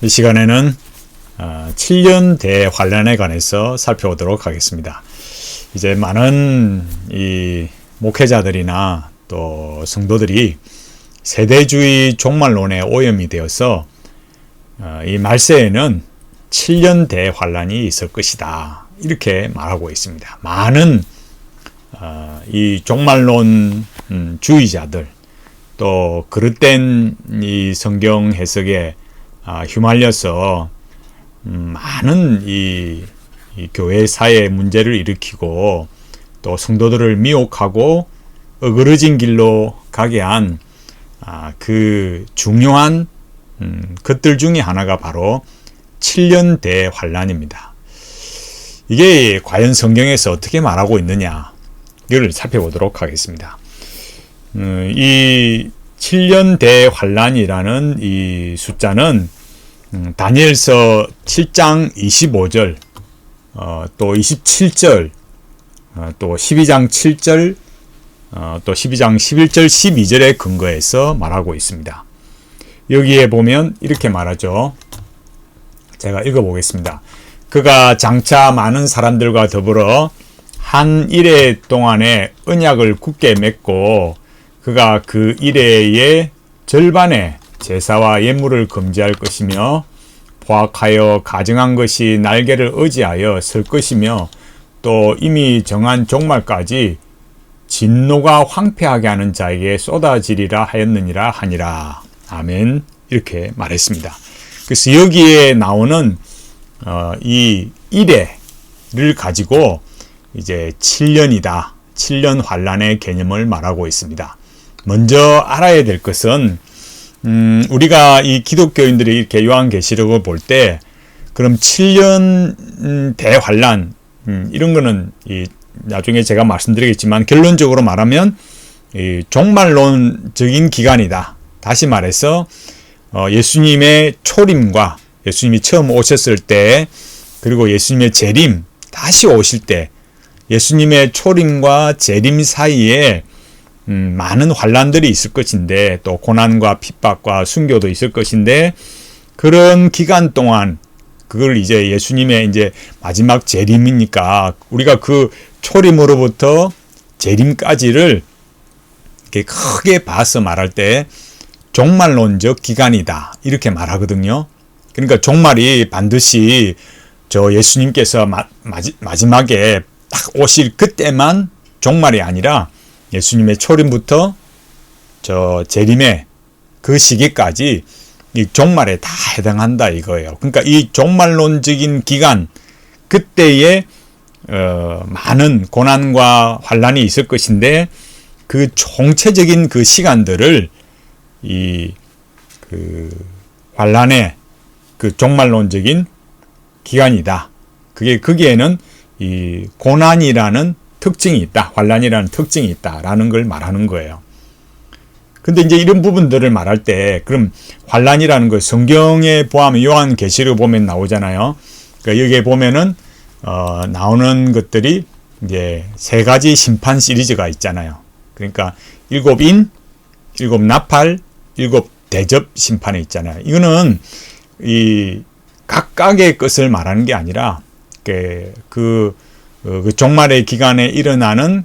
이 시간에는 7년 대환란에 관해서 살펴보도록 하겠습니다. 이제 많은 이 목회자들이나 또 성도들이 세대주의 종말론에 오염이 되어서 이 말세에는 7년 대환란이 있을 것이다, 이렇게 말하고 있습니다. 많은 이 종말론 주의자들, 또 그릇된 이 성경 해석에 휘말려서 많은 이 교회 사회의 문제를 일으키고 또 성도들을 미혹하고 어그러진 길로 가게 한 그 중요한 것들 중에 하나가 바로 7년 대환란입니다. 이게 과연 성경에서 어떻게 말하고 있느냐, 이걸 살펴보도록 하겠습니다. 이 7년 대환란이라는 이 숫자는 다니엘서 7장 25절, 또 27절, 또 12장 7절, 또 12장 11절, 12절에 근거해서 말하고 있습니다. 여기에 보면 이렇게 말하죠. 제가 읽어보겠습니다. 그가 장차 많은 사람들과 더불어 한 이레 동안에 언약을 굳게 맺고 그가 그 이레의 절반의 제사와 예물을 금지할 것이며 포악하여 가증한 것이 날개를 의지하여 설 것이며 또 이미 정한 종말까지 진노가 황폐하게 하는 자에게 쏟아지리라 하였느니라 하니라. 아멘. 이렇게 말했습니다. 그래서 여기에 나오는 이 이레를 가지고 이제 7년이다, 7년 환란의 개념을 말하고 있습니다. 먼저 알아야 될 것은 우리가 이 기독교인들이 이렇게 요한계시록을 볼 때 그럼 7년 대환란 이런 거는 나중에 제가 말씀드리겠지만 결론적으로 말하면 종말론적인 기간이다. 다시 말해서 예수님의 초림과 예수님이 처음 오셨을 때, 그리고 예수님의 재림 다시 오실 때, 예수님의 초림과 재림 사이에 많은 환란들이 있을 것인데, 또 고난과 핍박과 순교도 있을 것인데, 그런 기간 동안 그걸 이제 예수님의 이제 마지막 재림이니까 우리가 그 초림으로부터 재림까지를 이렇게 크게 봐서 말할 때 종말론적 기간이다, 이렇게 말하거든요. 그러니까 종말이 반드시 저 예수님께서 마지막에 딱 오실 그때만 종말이 아니라 예수님의 초림부터 저 재림의 그 시기까지 이 종말에 다 해당한다 이거예요. 그러니까 이 종말론적인 기간, 그때에 많은 고난과 환란이 있을 것인데 그 총체적인 그 시간들을 그 환란의 그 종말론적인 기간이다. 거기에는 이 고난이라는 특징이 있다, 환란이라는 특징이 있다라는 걸 말하는 거예요. 근데 이제 이런 부분들을 말할 때 그럼 환란이라는 거 성경에 보면 요한계시록 보면 나오잖아요. 그러니까 여기에 보면은 나오는 것들이 이제 세 가지 심판 시리즈가 있잖아요. 그러니까 7인, 7나팔, 7대접 심판이 있잖아요. 이거는 이 각각의 것을 말하는 게 아니라 그 종말의 기간에 일어나는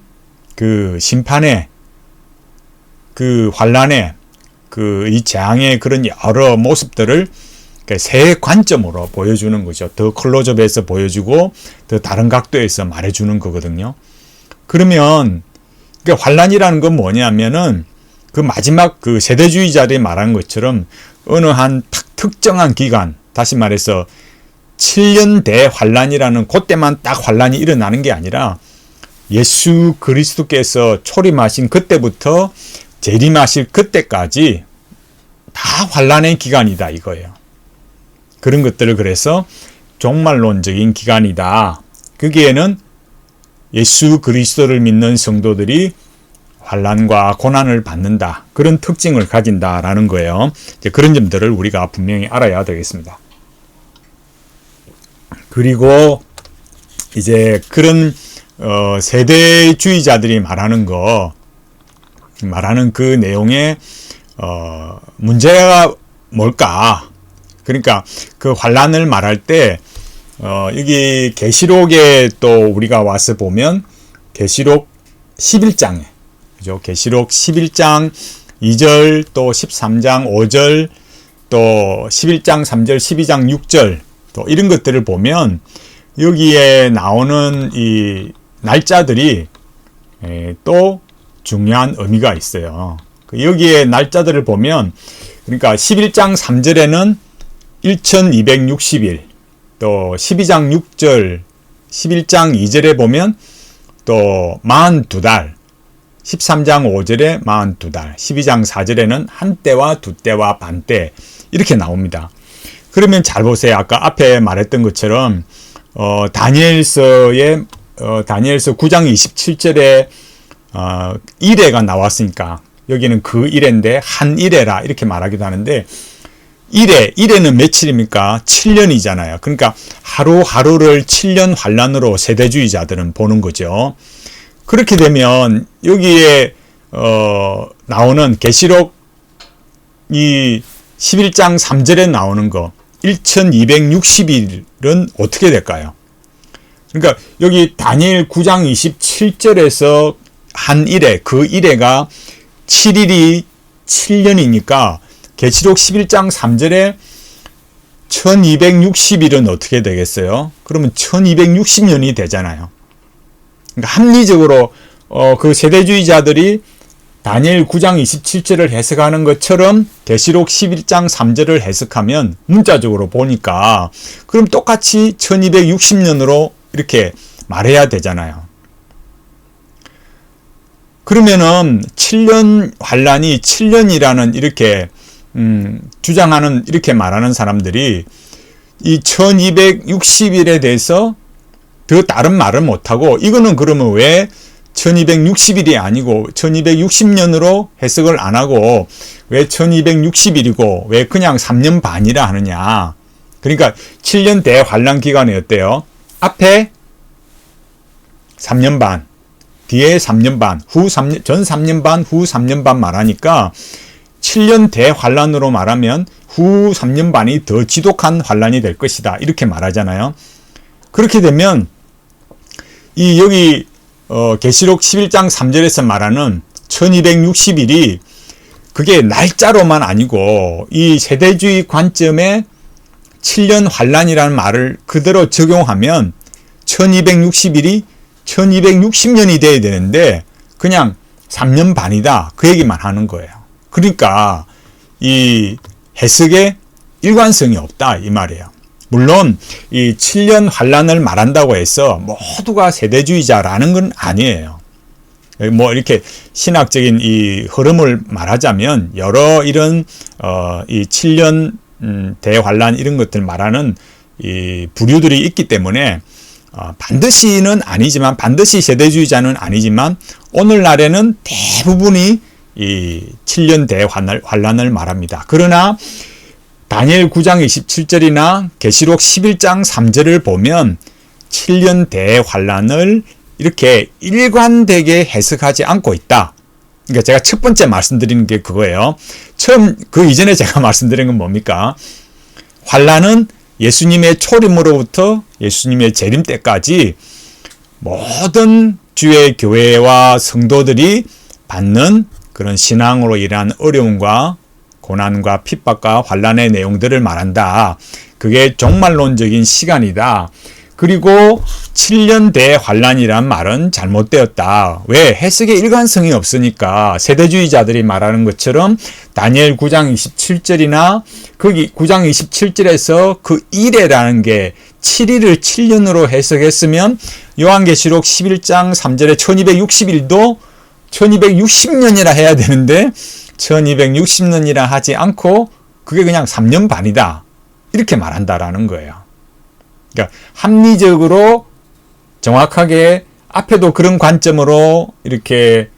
그 심판의 그 환란의 이 재앙의 그런 여러 모습들을 세 관점으로 보여주는 거죠. 더 클로즈업해서 보여주고 더 다른 각도에서 말해주는 거거든요. 그러면 환란이라는 건 뭐냐면은 그 마지막 그 세대주의자들이 말한 것처럼 어느 한 특정한 기간, 다시 말해서 7년 대환란이라는 그때만 딱 환란이 일어나는 게 아니라 예수 그리스도께서 초림하신 그때부터 재림하실 그때까지 다 환란의 기간이다 이거예요. 그런 것들을 그래서 종말론적인 기간이다. 거기에는 예수 그리스도를 믿는 성도들이 환란과 고난을 받는다, 그런 특징을 가진다라는 거예요. 이제 그런 점들을 우리가 분명히 알아야 되겠습니다. 그리고 이제 그런 세대주의자들이 말하는 그 내용에 문제가 뭘까? 그러니까 그 환란을 말할 때 여기 계시록에 또 우리가 와서 보면 계시록 11장에 그죠? 계시록 11장 2절 또 13장 5절 또 11장 3절 12장 6절 또 이런 것들을 보면 여기에 나오는 이 날짜들이 또 중요한 의미가 있어요. 여기에 날짜들을 보면 그러니까 11장 3절에는 1260일 또 12장 6절 11장 2절에 보면 또 42달 13장 5절에 42달 12장 4절에는 한때와 두때와 반때 이렇게 나옵니다. 그러면 잘 보세요. 아까 앞에 말했던 것처럼 다니엘서 9장 27절에 일해가 나왔으니까 여기는 그 일해인데 한 일해라 이렇게 말하기도 하는데 일해는 며칠입니까? 7년이잖아요. 그러니까 하루하루를 7년 환란으로 세대주의자들은 보는 거죠. 그렇게 되면 여기에 나오는 계시록 이 11장 3절에 나오는 거 1260일은 어떻게 될까요? 그러니까 여기 다니엘 9장 27절에서 한 일해, 그 일해가 7일이 7년이니까 계시록 11장 3절에 1260일은 어떻게 되겠어요? 그러면 1260년이 되잖아요. 그러니까 합리적으로 그 세대주의자들이 다니엘 9장 27절을 해석하는 것처럼 계시록 11장 3절을 해석하면 문자적으로 보니까 그럼 똑같이 1260년으로 이렇게 말해야 되잖아요. 그러면은 7년 환란이 7년이라는 이렇게 주장하는 이렇게 말하는 사람들이 이 1260일에 대해서 더 다른 말을 못하고 이거는 그러면 왜 1260일이 아니고 1260년으로 해석을 안 하고 왜 1260일이고 왜 그냥 3년 반이라 하느냐. 그러니까 7년 대환란 기간이 어때요? 앞에 3년 반, 뒤에 3년 반, 전 3년 반, 후 3년 반 말하니까 7년 대환란으로 말하면 후 3년 반이 더 지독한 환란이 될 것이다. 이렇게 말하잖아요. 그렇게 되면 이 여기 계시록 11장 3절에서 말하는 1260일이 그게 날짜로만 아니고 이 세대주의 관점에 7년 환란이라는 말을 그대로 적용하면 1260일이 1260년이 돼야 되는데 그냥 3년 반이다. 그 얘기만 하는 거예요. 그러니까 이 해석에 일관성이 없다 이 말이에요. 물론 이 7년 환란을 말한다고 해서 모두가 세대주의자라는 건 아니에요. 뭐 이렇게 신학적인 이 흐름을 말하자면 여러 이런 이 7년 대환란 이런 것들 말하는 이 부류들이 있기 때문에 반드시는 아니지만 반드시 세대주의자는 아니지만 오늘날에는 대부분이 이 7년 대환란을 말합니다. 그러나 다니엘 9장 27절이나 계시록 11장 3절을 보면 7년 대환란을 이렇게 일관되게 해석하지 않고 있다. 그러니까 제가 첫 번째 말씀드리는 게 그거예요. 처음 그 이전에 제가 말씀드린 건 뭡니까? 환란은 예수님의 초림으로부터 예수님의 재림 때까지 모든 주의 교회와 성도들이 받는 그런 신앙으로 인한 어려움과 고난과 핍박과 환란의 내용들을 말한다. 그게 종말론적인 시간이다. 그리고 7년 대환란이란 말은 잘못되었다. 왜? 해석에 일관성이 없으니까 세대주의자들이 말하는 것처럼 다니엘 9장 27절이나 거기 9장 27절에서 그 일해라는 게 7일을 7년으로 해석했으면 요한계시록 11장 3절에 1260일도 1260년이라 해야 되는데 1260년이라 하지 않고 그게 그냥 3년 반이다. 이렇게 말한다라는 거예요. 그러니까 합리적으로 정확하게 앞에도 그런 관점으로 이렇게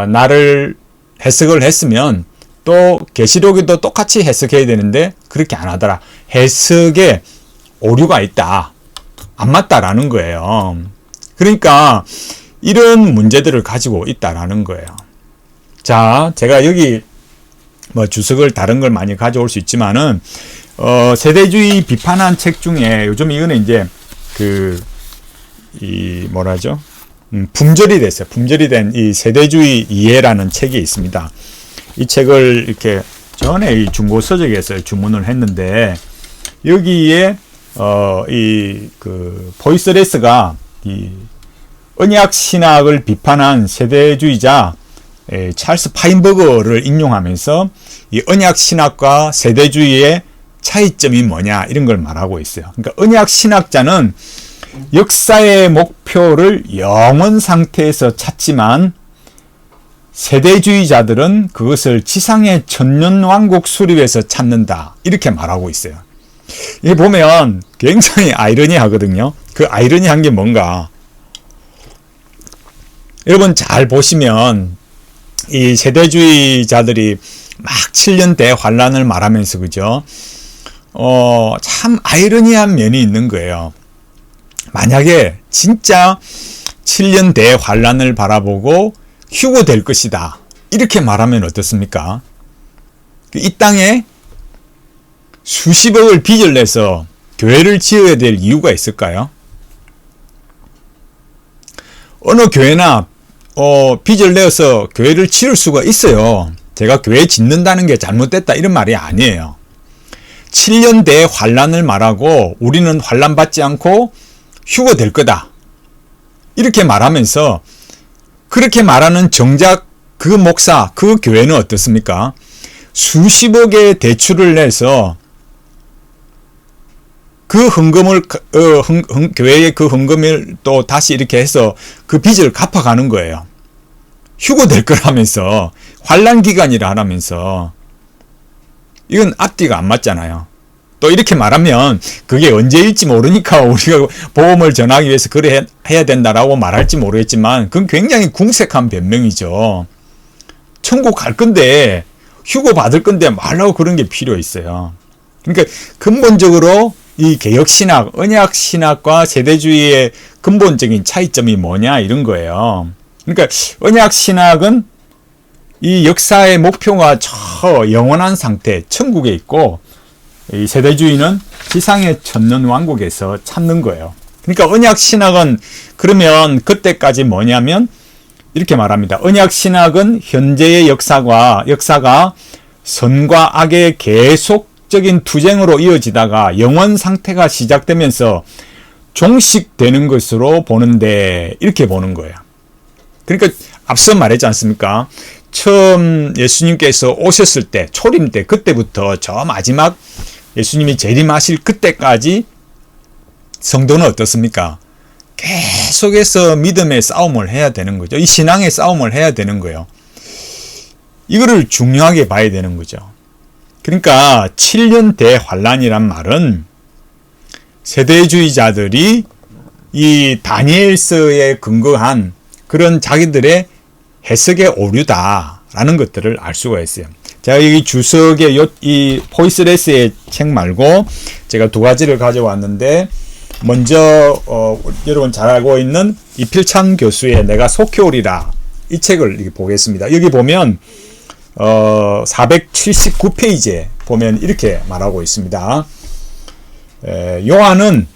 나를 해석을 했으면 또 계시록에도 똑같이 해석해야 되는데 그렇게 안 하더라. 해석에 오류가 있다. 안 맞다라는 거예요. 그러니까 이런 문제들을 가지고 있다라는 거예요. 자, 제가 여기 뭐 주석을 다른 걸 많이 가져올 수 있지만은 세대주의 비판한 책 중에 요즘 이거는 이제 품절이 됐어요. 품절이 된 이 세대주의 이해라는 책이 있습니다. 이 책을 이렇게 전에 이 중고 서적에서 주문을 했는데, 여기에 보이스레스가 이 언약 신학을 비판한 세대주의자 찰스 파인버거를 인용하면서 이 언약 신학과 세대주의의 차이점이 뭐냐 이런 걸 말하고 있어요. 그러니까 언약 신학자는 역사의 목표를 영원 상태에서 찾지만, 세대주의자들은 그것을 지상의 천년왕국 수립에서 찾는다, 이렇게 말하고 있어요. 이게 보면 굉장히 아이러니하거든요. 그 아이러니한 게 뭔가, 여러분 잘 보시면 이 세대주의자들이 막 7년 대환란을 말하면서, 그죠? 참 아이러니한 면이 있는 거예요. 만약에 진짜 7년 대환란을 바라보고 휴고될 것이다, 이렇게 말하면 어떻습니까? 이 땅에 수십억을 빚을 내서 교회를 지어야 될 이유가 있을까요? 어느 교회나 빚을 내어서 교회를 지을 수가 있어요. 제가 교회 짓는다는 게 잘못됐다 이런 말이 아니에요. 7년 대환란을 말하고 우리는 환란 받지 않고 휴고될 거다, 이렇게 말하면서, 그렇게 말하는 정작 그 목사, 그 교회는 어떻습니까? 수십억의 대출을 내서 그 헌금을, 교회의 그 헌금을 또 다시 이렇게 해서 그 빚을 갚아가는 거예요. 휴고될 거라면서, 환란 기간이라 하라면서. 이건 앞뒤가 안 맞잖아요. 또 이렇게 말하면 그게 언제일지 모르니까 우리가 복음을 전하기 위해서 그래 해야 된다라고 말할지 모르겠지만, 그건 굉장히 궁색한 변명이죠. 천국 갈 건데, 휴고 받을 건데 말라고 그런 게 필요 있어요. 그러니까 근본적으로 이 개혁신학, 언약신학과 세대주의의 근본적인 차이점이 뭐냐 이런 거예요. 그러니까 언약신학은 이 역사의 목표가 저 영원한 상태, 천국에 있고, 이 세대주의는 지상의 천년왕국에서 찾는 거예요. 그러니까 언약신학은 그러면 그때까지 뭐냐면 이렇게 말합니다. 언약신학은 현재의 역사가 선과 악의 계속적인 투쟁으로 이어지다가 영원 상태가 시작되면서 종식되는 것으로 보는데, 이렇게 보는 거예요. 그러니까 앞서 말했지 않습니까? 처음 예수님께서 오셨을 때, 초림 때, 그때부터 저 마지막 예수님이 재림하실 그때까지 성도는 어떻습니까? 계속해서 믿음의 싸움을 해야 되는 거죠. 이 신앙의 싸움을 해야 되는 거예요. 이거를 중요하게 봐야 되는 거죠. 그러니까 7년 대환란이란 말은 세대주의자들이 이 다니엘서에 근거한 그런 자기들의 해석의 오류다라는 것들을 알 수가 있어요. 제가 여기 주석에 이 포이스레스의 책 말고 제가 두 가지를 가져왔는데, 먼저 여러분 잘 알고 있는 이필찬 교수의 내가 속해오리라, 이 책을 보겠습니다. 여기 보면 479페이지에 보면 이렇게 말하고 있습니다. 요한은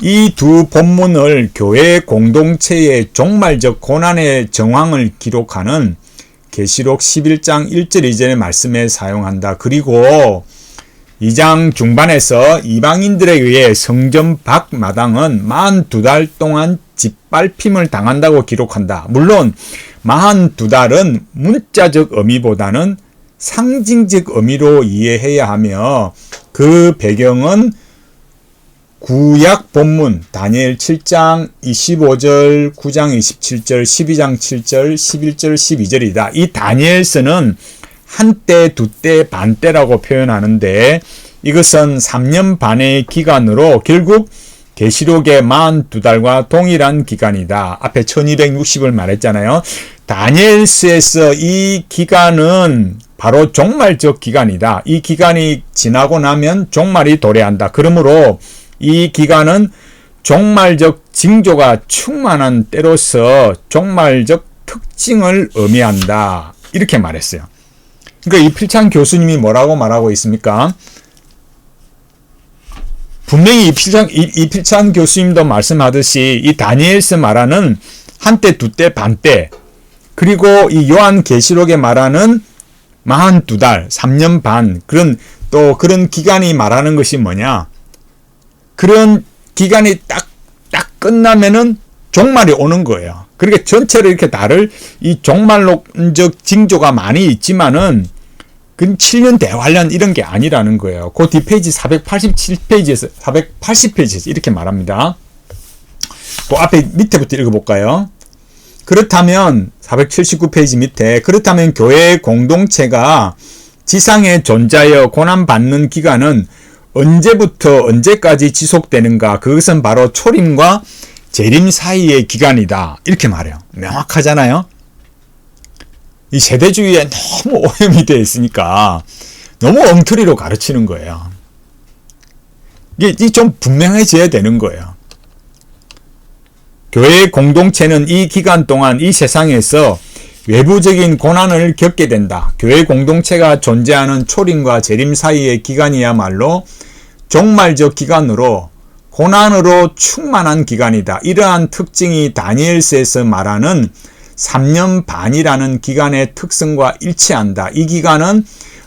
이 두 본문을 교회 공동체의 종말적 고난의 정황을 기록하는 계시록 11장 1절 이전의 말씀에 사용한다. 그리고 2장 중반에서 이방인들에 의해 성전 밖 마당은 42달 동안 짓밟힘을 당한다고 기록한다. 물론 42달은 문자적 의미보다는 상징적 의미로 이해해야 하며, 그 배경은 구약 본문 다니엘 7장 25절, 9장 27절, 12장 7절, 11절, 12절이다. 이 다니엘서는 한때, 두때, 반때라고 표현하는데, 이것은 3년 반의 기간으로 결국 계시록의 42달과 동일한 기간이다. 앞에 1260을 말했잖아요. 다니엘서에서 이 기간은 바로 종말적 기간이다. 이 기간이 지나고 나면 종말이 도래한다. 그러므로 이 기간은 종말적 징조가 충만한 때로서 종말적 특징을 의미한다. 이렇게 말했어요. 그러니까 이필찬 교수님이 뭐라고 말하고 있습니까? 분명히 이필찬 교수님도 말씀하듯이 이 다니엘서 말하는 한때, 두때, 반때, 그리고 이 요한계시록에 말하는 42달, 3년 반, 그런 기간이 말하는 것이 뭐냐? 그런 기간이 딱 끝나면은 종말이 오는 거예요. 그러니까 전체를 이렇게 다를 이 종말론적 징조가 많이 있지만은 그건 7년 대환란 이런 게 아니라는 거예요. 그 뒷페이지 487페이지에서 480페이지에서 이렇게 말합니다. 그 앞에 밑에부터 읽어볼까요? 그렇다면 479페이지 밑에 그렇다면 교회 공동체가 지상에 존재하여 고난받는 기간은 언제부터 언제까지 지속되는가? 그것은 바로 초림과 재림 사이의 기간이다. 이렇게 말해요. 명확하잖아요. 이 세대주의에 너무 오염이 되어 있으니까 너무 엉터리로 가르치는 거예요. 이게 좀 분명해져야 되는 거예요. 교회 공동체는 이 기간 동안 이 세상에서 외부적인 고난을 겪게 된다. 교회 공동체가 존재하는 초림과 재림 사이의 기간이야말로 종말적 기간으로 고난으로 충만한 기간이다. 이러한 특징이 다니엘서에서 말하는 3년 반이라는 기간의 특성과 일치한다. 이 기간은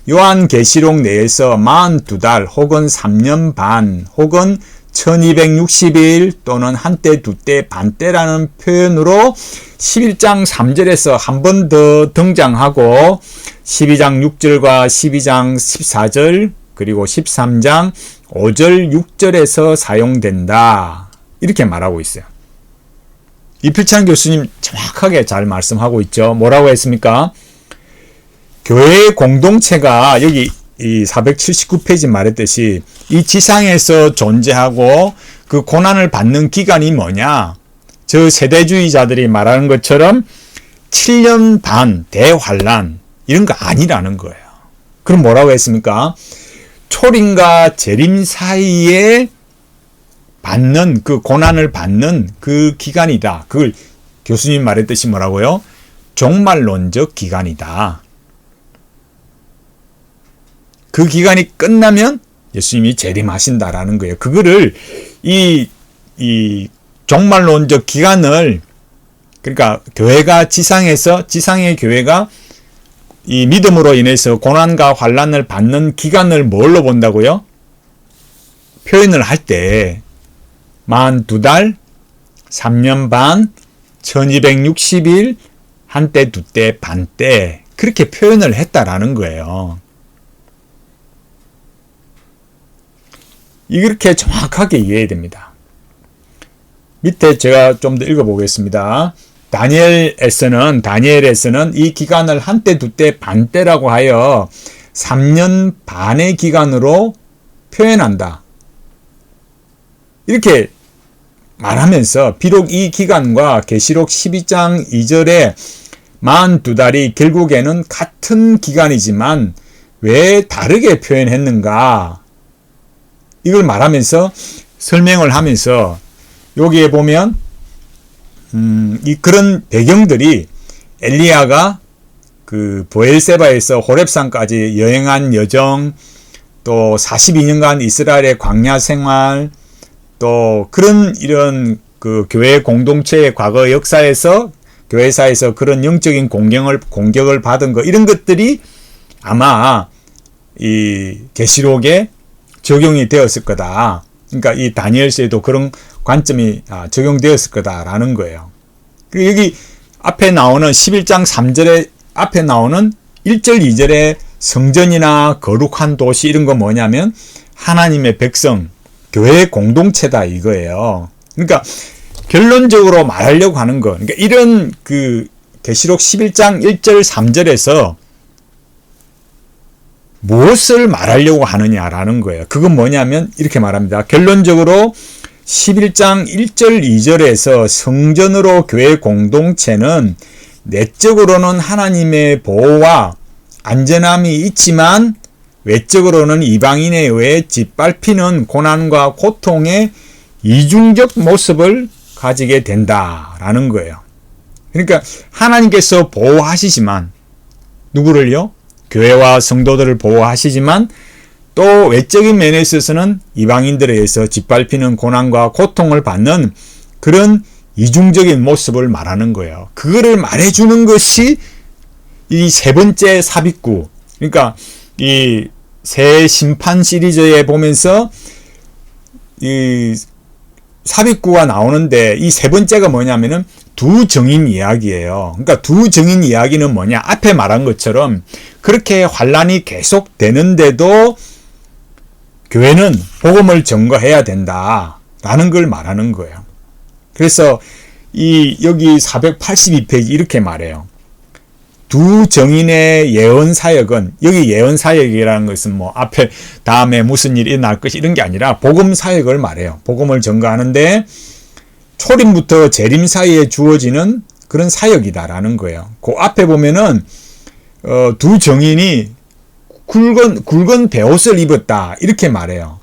요한계시록 내에서 42달 혹은 3년 반 혹은 1260일 또는 한때, 두때, 반때라는 표현으로 11장 3절에서 한 번 더 등장하고 12장 6절과 12장 14절 그리고 13장 5절, 6절에서 사용된다. 이렇게 말하고 있어요. 이필찬 교수님 정확하게 잘 말씀하고 있죠. 뭐라고 했습니까? 교회 공동체가 여기 이 479페이지 말했듯이 이 지상에서 존재하고 그 고난을 받는 기간이 뭐냐? 저 세대주의자들이 말하는 것처럼 7년 반 대환란 이런 거 아니라는 거예요. 그럼 뭐라고 했습니까? 초림과 재림 사이에 받는 그 고난을 받는 그 기간이다. 그걸 교수님 말했듯이 뭐라고요? 종말론적 기간이다. 그 기간이 끝나면 예수님이 재림하신다라는 거예요. 그거를 이 종말론적 기간을 그러니까 교회가 지상의 교회가 이 믿음으로 인해서 고난과 환난을 받는 기간을 뭘로 본다고요? 표현을 할 때 42달, 3년 반, 1260일, 한때, 두때, 반때 그렇게 표현을 했다라는 거예요. 이렇게 정확하게 이해해야 됩니다. 밑에 제가 좀 더 읽어보겠습니다. 다니엘에서는 이 기간을 한때, 두때, 반때라고 하여 3년 반의 기간으로 표현한다. 이렇게 말하면서 비록 이 기간과 계시록 12장 2절의 42달이 결국에는 같은 기간이지만 왜 다르게 표현했는가? 이걸 말하면서 설명을 하면서 여기에 보면 그런 배경들이 엘리야가 그 보엘세바에서 호렙산까지 여행한 여정, 또 42년간 이스라엘의 광야 생활, 또 이런 그 교회 공동체의 과거 역사에서 교회사에서 그런 영적인 공격을 받은 거 이런 것들이 아마 이 계시록에 적용이 되었을 거다. 그러니까 이 다니엘서에도 그런 관점이 적용되었을 거다라는 거예요. 그리고 여기 앞에 나오는 11장 3절에 앞에 나오는 1절 2절의 성전이나 거룩한 도시 이런 거 뭐냐면 하나님의 백성, 교회 공동체다 이거예요. 그러니까 결론적으로 말하려고 하는 거. 그러니까 이런 그 계시록 11장 1절 3절에서 무엇을 말하려고 하느냐라는 거예요. 그건 뭐냐면 이렇게 말합니다. 결론적으로 11장 1절 2절에서 성전으로 교회 공동체는 내적으로는 하나님의 보호와 안전함이 있지만 외적으로는 이방인에 의해 짓밟히는 고난과 고통의 이중적 모습을 가지게 된다라는 거예요. 그러니까 하나님께서 보호하시지만 누구를요? 교회와 성도들을 보호하시지만 또 외적인 면에 있어서는 이방인들에 의해서 짓밟히는 고난과 고통을 받는 그런 이중적인 모습을 말하는 거예요. 그거를 말해주는 것이 이 세 번째 삽입구. 그러니까 이 새 심판 시리즈에 보면서 이 삽입구가 나오는데 이 세 번째가 뭐냐면은 두 증인 이야기예요. 그러니까 두 증인 이야기는 뭐냐? 앞에 말한 것처럼 그렇게 환란이 계속되는데도 교회는 복음을 전거해야 된다라는 걸 말하는 거예요. 그래서 여기 482페이지 이렇게 말해요. 두 증인의 예언 사역은, 여기 예언 사역이라는 것은 뭐 앞에 다음에 무슨 일이 일어날 것이 이런 게 아니라 복음 사역을 말해요. 복음을 전거하는데 초림부터 재림 사이에 주어지는 그런 사역이다라는 거예요. 그 앞에 보면은 두 증인이 굵은 베옷을 입었다 이렇게 말해요.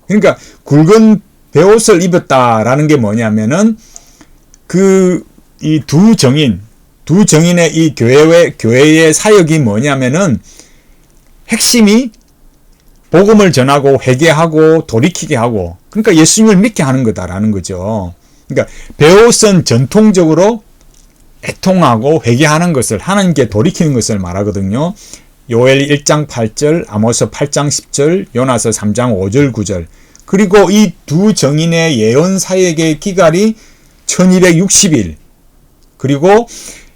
그러니까 굵은 베옷을 입었다라는 게 뭐냐면은 이 두 증인의 이 교회의 사역이 뭐냐면은 핵심이 복음을 전하고 회개하고 돌이키게 하고, 그러니까 예수님을 믿게 하는 거다라는 거죠. 그러니까 베옷은 전통적으로 애통하고 회개하는 것을, 하나님께 돌이키는 것을 말하거든요. 요엘 1장 8절, 아모스 8장 10절, 요나서 3장 5절 9절. 그리고 이 두 증인의 예언 사역의 기간이 1260일. 그리고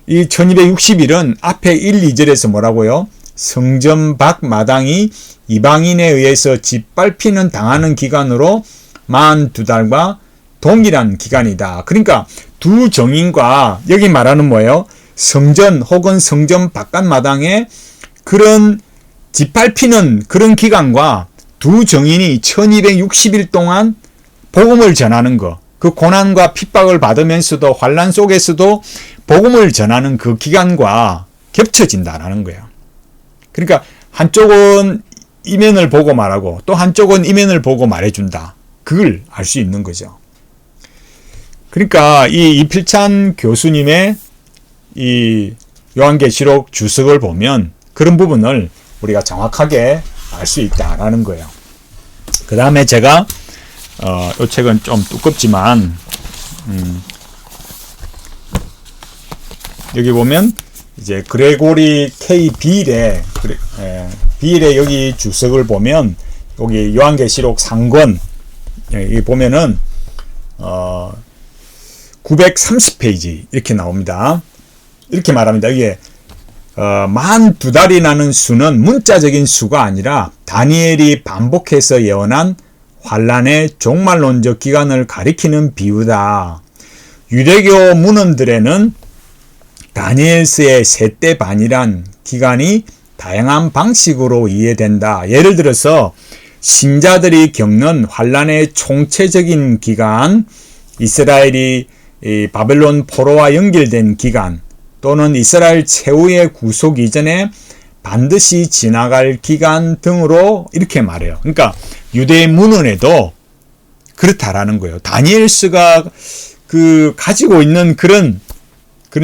이 1260일은 앞에 1, 2절에서 뭐라고요? 성전 밖 마당이 이방인에 의해서 짓밟히는 당하는 기간으로 42달과 동일한 기간이다. 그러니까 두 증인과 여기 말하는 뭐예요? 성전 혹은 성전 바깥 마당에 그런 짓밟히는 그런 기간과 두 증인이 1260일 동안 복음을 전하는 것, 그 고난과 핍박을 받으면서도 환난 속에서도 복음을 전하는 그 기간과 겹쳐진다라는 거예요. 그러니까 한쪽은 이면을 보고 말하고 또 한쪽은 이면을 보고 말해준다. 그걸 알 수 있는 거죠. 그러니까 이 이필찬 교수님의 이 요한계시록 주석을 보면 그런 부분을 우리가 정확하게 알 수 있다라는 거예요. 그 다음에 제가 이 책은 좀 두껍지만 여기 보면 이제 그레고리 K 빌의 여기 주석을 보면 여기 요한계시록 상권 여기 보면은 930페이지 이렇게 나옵니다. 이렇게 말합니다. 이게 42달이라는 수는 문자적인 수가 아니라 다니엘이 반복해서 예언한 환란의 종말론적 기간을 가리키는 비유다. 유대교 문헌들에는 다니엘서의 세대 반이란 기간이 다양한 방식으로 이해된다. 예를 들어서 신자들이 겪는 환란의 총체적인 기간, 이스라엘이 바벨론 포로와 연결된 기간, 또는 이스라엘 최후의 구속 이전에 반드시 지나갈 기간 등으로 이렇게 말해요. 그러니까 유대의 문헌에도 그렇다라는 거예요. 다니엘서가 가지고 있는 그런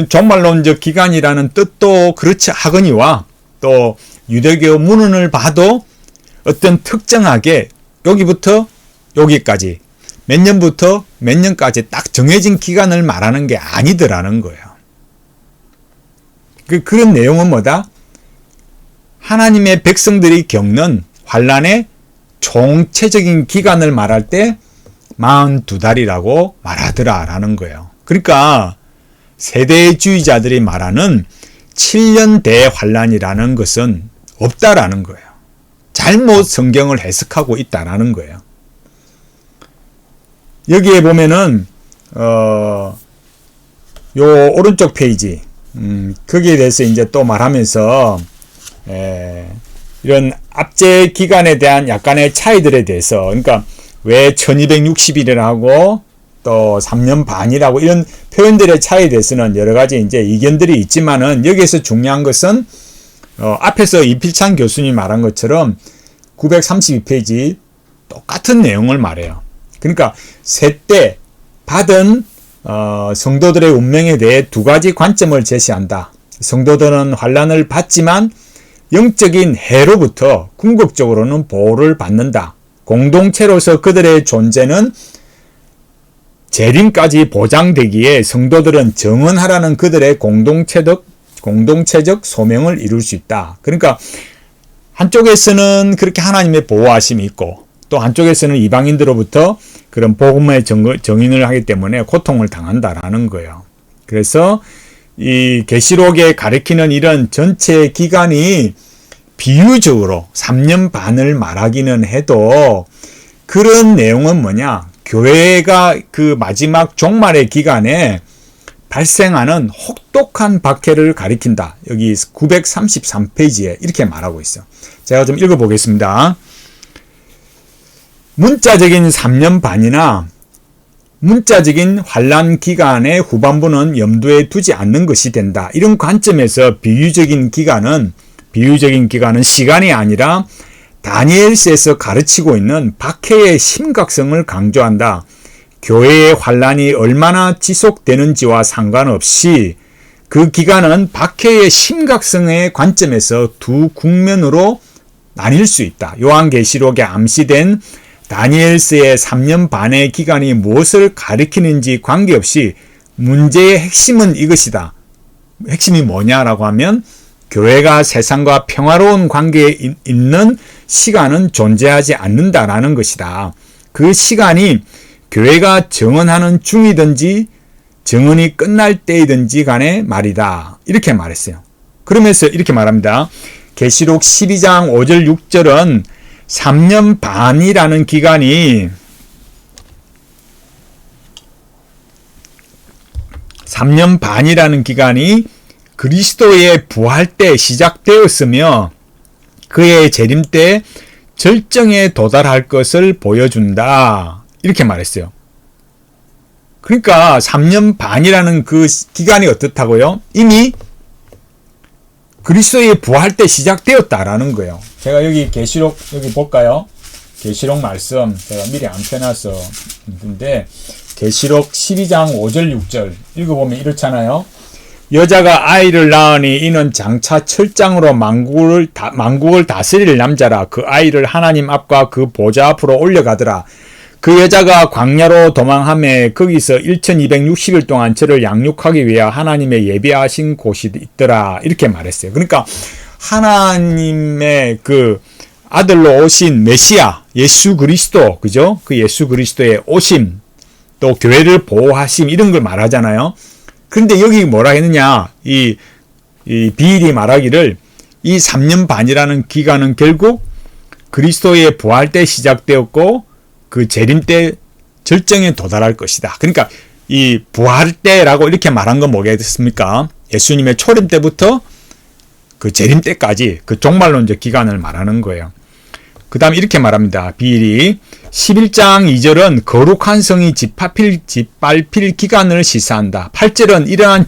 종말론적 기간이라는 뜻도 그렇지 하거니와 또 유대교 문헌을 봐도 어떤 특정하게 여기부터 여기까지 몇 년부터 몇 년까지 딱 정해진 기간을 말하는 게 아니더라는 거예요. 그런 내용은 뭐다? 하나님의 백성들이 겪는 환란의 총체적인 기간을 말할 때 42달이라고 말하더라라는 거예요. 그러니까 세대주의자들이 말하는 7년 대환란이라는 것은 없다라는 거예요. 잘못 성경을 해석하고 있다라는 거예요. 여기에 보면은 요 오른쪽 페이지 거기에 대해서 이제 또 말하면서 이런 압제 기간에 대한 약간의 차이들에 대해서, 그러니까 왜 1260일이라고 또 3년 반이라고 이런 표현들의 차이에 대해서는 여러 가지 이제 이견들이 있지만은 여기에서 중요한 것은 앞에서 이필찬 교수님이 말한 것처럼 932페이지 똑같은 내용을 말해요. 그러니까 세때 받은 성도들의 운명에 대해 두 가지 관점을 제시한다. 성도들은 환란을 받지만 영적인 해로부터 궁극적으로는 보호를 받는다. 공동체로서 그들의 존재는 재림까지 보장되기에 성도들은 정언하라는 그들의 공동체적 소명을 이룰 수 있다. 그러니까 한쪽에서는 그렇게 하나님의 보호하심이 있고 또 한쪽에서는 이방인들로부터 그런 복음의 정인을 하기 때문에 고통을 당한다라는 거예요. 그래서 이 계시록에 가리키는 이런 전체 기간이 비유적으로 3년 반을 말하기는 해도 그런 내용은 뭐냐? 교회가 그 마지막 종말의 기간에 발생하는 혹독한 박해를 가리킨다. 여기 933페이지에 이렇게 말하고 있어요. 제가 좀 읽어보겠습니다. 문자적인 3년 반이나 문자적인 환란 기간의 후반부는 염두에 두지 않는 것이 된다. 이런 관점에서 비유적인 기간은 시간이 아니라 다니엘서에서 가르치고 있는 박해의 심각성을 강조한다. 교회의 환란이 얼마나 지속되는지와 상관없이 그 기간은 박해의 심각성의 관점에서 두 국면으로 나뉠 수 있다. 요한계시록에 암시된 다니엘서의 3년 반의 기간이 무엇을 가리키는지 관계없이 문제의 핵심은 이것이다. 핵심이 뭐냐라고 하면 교회가 세상과 평화로운 관계에 있는 시간은 존재하지 않는다라는 것이다. 그 시간이 교회가 정언하는 중이든지 정언이 끝날 때이든지 간의 말이다. 이렇게 말했어요. 그러면서 이렇게 말합니다. 계시록 12장 5절 6절은 3년 반이라는 기간이 3년 반이라는 기간이 그리스도의 부활 때 시작되었으며 그의 재림 때 절정에 도달할 것을 보여준다. 이렇게 말했어요. 그러니까 3년 반이라는 그 기간이 어떻다고요? 이미 그리스도의 부활 때 시작되었다라는 거예요. 제가 여기 계시록 여기 볼까요? 계시록 말씀 제가 미리 안 펴놨어. 근데 계시록 12장 5절 6절 읽어보면 이렇잖아요. 여자가 아이를 낳으니 이는 장차 철장으로 만국을 다스릴 남자라. 그 아이를 하나님 앞과 그 보좌 앞으로 올려가더라. 그 여자가 광야로 도망하며 거기서 1260일 동안 저를 양육하기 위해 하나님의 예비하신 곳이 있더라. 이렇게 말했어요. 그러니까 하나님의 그 아들로 오신 메시아 예수 그리스도, 그죠? 그 예수 그리스도의 오심, 또 교회를 보호하심, 이런 걸 말하잖아요. 그런데 여기 뭐라 했느냐? 이 비일이 말하기를 이 3년 반이라는 기간은 결국 그리스도의 부활 때 시작되었고 그 재림 때 절정에 도달할 것이다. 그러니까 이 부활 때라고 이렇게 말한 건 뭐겠습니까? 예수님의 초림 때부터 그 재림 때까지 그 종말론적 기간을 말하는 거예요. 그 다음에 이렇게 말합니다. 비일이 11장 2절은 거룩한 성이 짓밟힐 기간을 시사한다. 8절은 이러한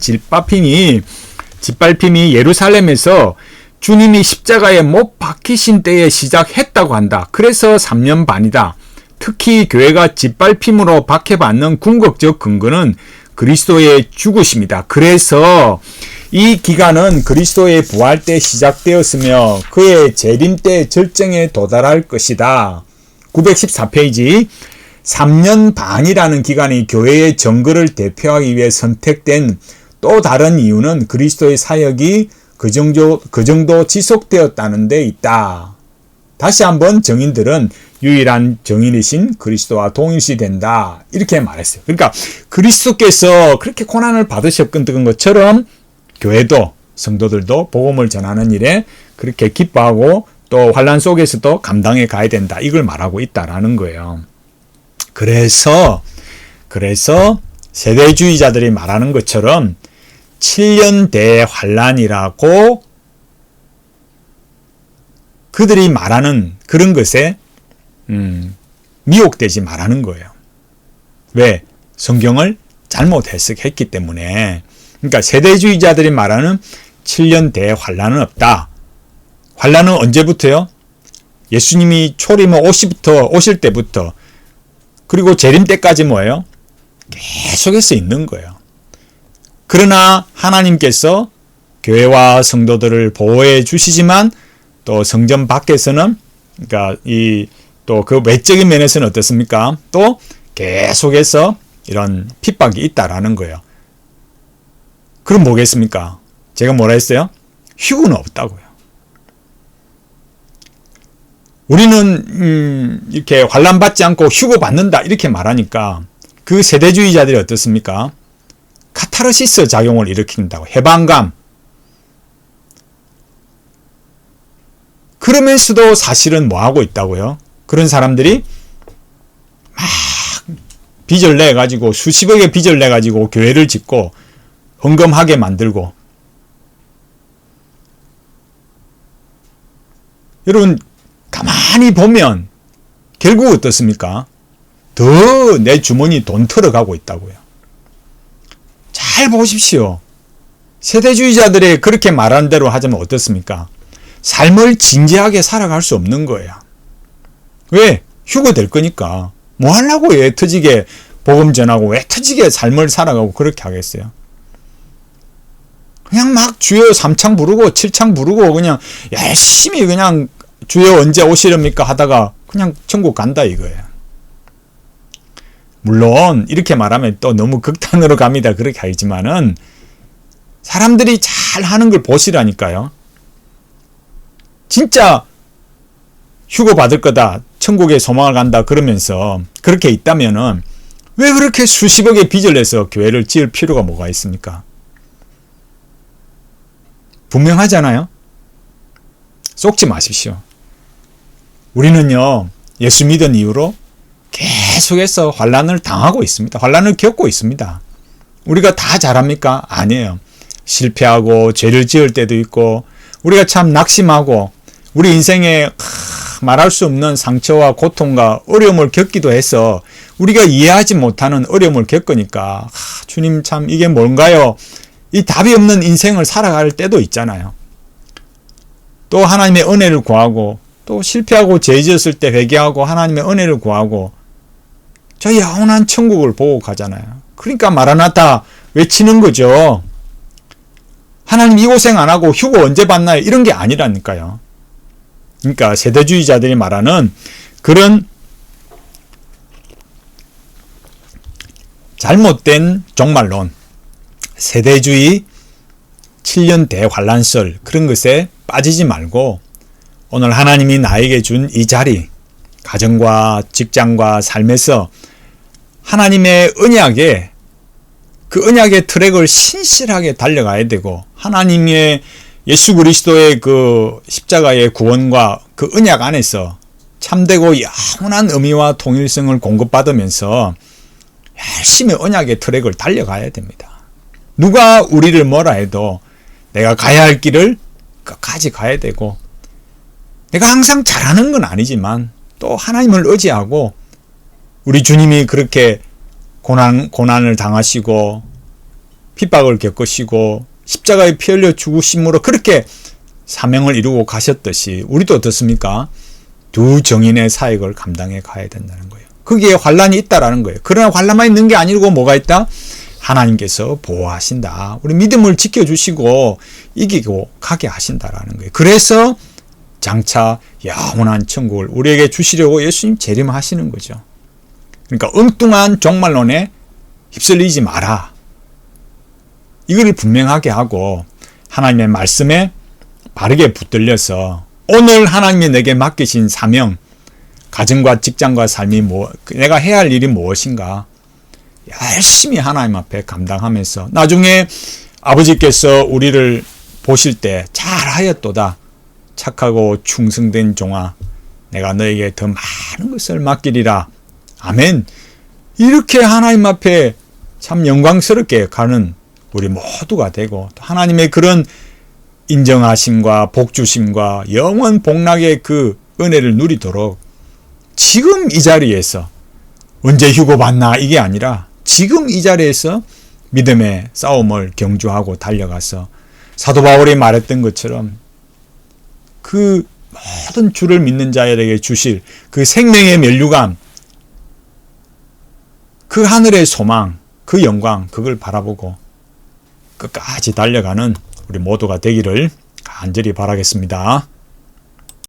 짓밟힘이 예루살렘에서 주님이 십자가에 못 박히신 때에 시작했다고 한다. 그래서 3년 반이다. 특히 교회가 짓밟힘으로 박해받는 궁극적 근거는 그리스도의 죽으심이다. 그래서 이 기간은 그리스도의 부활 때 시작되었으며 그의 재림 때 절정에 도달할 것이다. 914페이지 3년 반이라는 기간이 교회의 정거를 대표하기 위해 선택된 또 다른 이유는 그리스도의 사역이 그 정도 지속되었다는 데 있다. 다시 한번 정인들은 유일한 정인이신 그리스도와 동일시된다. 이렇게 말했어요. 그러니까 그리스도께서 그렇게 고난을 받으셨던 것처럼 교회도 성도들도 복음을 전하는 일에 그렇게 기뻐하고 또 환난 속에서도 감당해 가야 된다. 이걸 말하고 있다라는 거예요. 그래서 세대주의자들이 말하는 것처럼 7년 대환란이라고 그들이 말하는 그런 것에 미혹되지 말라는 거예요. 왜? 성경을 잘못 해석했기 때문에. 그러니까 세대주의자들이 말하는 7년 대환란은 없다. 환란은 언제부터요? 예수님이 초림을 오실 때부터 그리고 재림 때까지 뭐예요? 계속해서 있는 거예요. 그러나 하나님께서 교회와 성도들을 보호해 주시지만 또 성전 밖에서는 그러니까 이 또 그 외적인 면에서는 어떻습니까? 또 계속해서 이런 핍박이 있다라는 거예요. 그럼 뭐겠습니까? 제가 뭐라 했어요? 휴거는 없다고요. 우리는 이렇게 환난받지 않고 휴거 받는다 이렇게 말하니까 그 세대주의자들이 어떻습니까? 카타르시스 작용을 일으킨다고. 해방감. 그러면서도 사실은 뭐하고 있다고요? 그런 사람들이 막 빚을 내가지고 수십억의 빚을 내가지고 교회를 짓고 헌금하게 만들고. 여러분 가만히 보면 결국 어떻습니까? 더 내 주머니 돈 털어가고 있다고요. 잘 보십시오. 세대주의자들이 그렇게 말하는 대로 하자면 어떻습니까? 삶을 진지하게 살아갈 수 없는 거예요. 왜? 휴거 될 거니까. 뭐 하려고 왜 터지게 복음 전하고 왜 터지게 삶을 살아가고 그렇게 하겠어요? 그냥 막 주여 3창 부르고 7창 부르고 그냥 열심히 그냥 주여 언제 오시렵니까 하다가 그냥 천국 간다 이거예요. 물론 이렇게 말하면 또 너무 극단으로 갑니다. 그렇게 하지만은 사람들이 잘 하는 걸 보시라니까요. 진짜 휴거 받을 거다. 천국에 소망을 간다. 그러면서 그렇게 있다면은 왜 그렇게 수십억의 빚을 내서 교회를 지을 필요가 뭐가 있습니까? 분명하잖아요. 속지 마십시오. 우리는요. 예수 믿은 이후로 계속해서 환난을 당하고 있습니다. 환난을 겪고 있습니다. 우리가 다 잘합니까? 아니에요. 실패하고 죄를 지을 때도 있고 우리가 참 낙심하고 우리 인생에 말할 수 없는 상처와 고통과 어려움을 겪기도 해서 우리가 이해하지 못하는 어려움을 겪으니까 주님 참 이게 뭔가요? 이 답이 없는 인생을 살아갈 때도 있잖아요. 또 하나님의 은혜를 구하고 또 실패하고 죄 지었을 때 회개하고 하나님의 은혜를 구하고 저 영원한 천국을 보고 가잖아요. 그러니까 마라나타 외치는 거죠. 하나님 이 고생 안 하고 휴거 언제 받나요? 이런 게 아니라니까요. 그러니까 세대주의자들이 말하는 그런 잘못된 종말론, 세대주의 7년 대환란설 그런 것에 빠지지 말고 오늘 하나님이 나에게 준 이 자리, 가정과 직장과 삶에서 하나님의 언약에 그 언약의 트랙을 신실하게 달려가야 되고 하나님의 예수 그리스도의 그 십자가의 구원과 그 언약 안에서 참되고 영원한 의미와 통일성을 공급받으면서 열심히 언약의 트랙을 달려가야 됩니다. 누가 우리를 뭐라 해도 내가 가야 할 길을 끝까지 가야 되고 내가 항상 잘하는 건 아니지만 또 하나님을 의지하고 우리 주님이 그렇게 고난을 당하시고 핍박을 겪으시고 십자가에 피 흘려 죽으심으로 그렇게 사명을 이루고 가셨듯이 우리도 어떻습니까? 두 정인의 사역을 감당해 가야 된다는 거예요. 거기에 환란이 있다라는 거예요. 그러나 환란만 있는 게 아니고 뭐가 있다? 하나님께서 보호하신다. 우리 믿음을 지켜주시고 이기고 가게 하신다라는 거예요. 그래서 장차 영원한 천국을 우리에게 주시려고 예수님 재림하시는 거죠. 그러니까 엉뚱한 종말론에 휩쓸리지 마라. 이걸 분명하게 하고 하나님의 말씀에 바르게 붙들려서 오늘 하나님이 내게 맡기신 사명, 가정과 직장과 삶이 내가 해야 할 일이 무엇인가 열심히 하나님 앞에 감당하면서 나중에 아버지께서 우리를 보실 때 잘하였도다. 착하고 충성된 종아, 내가 너에게 더 많은 것을 맡기리라. 아멘. 이렇게 하나님 앞에 참 영광스럽게 가는 우리 모두가 되고 하나님의 그런 인정하심과 복주심과 영원 복락의 그 은혜를 누리도록 지금 이 자리에서 언제 휴거 받나 이게 아니라 지금 이 자리에서 믿음의 싸움을 경주하고 달려가서 사도 바울이 말했던 것처럼 그 모든 주를 믿는 자에게 주실 그 생명의 면류관, 그 하늘의 소망, 그 영광, 그걸 바라보고 끝까지 달려가는 우리 모두가 되기를 간절히 바라겠습니다.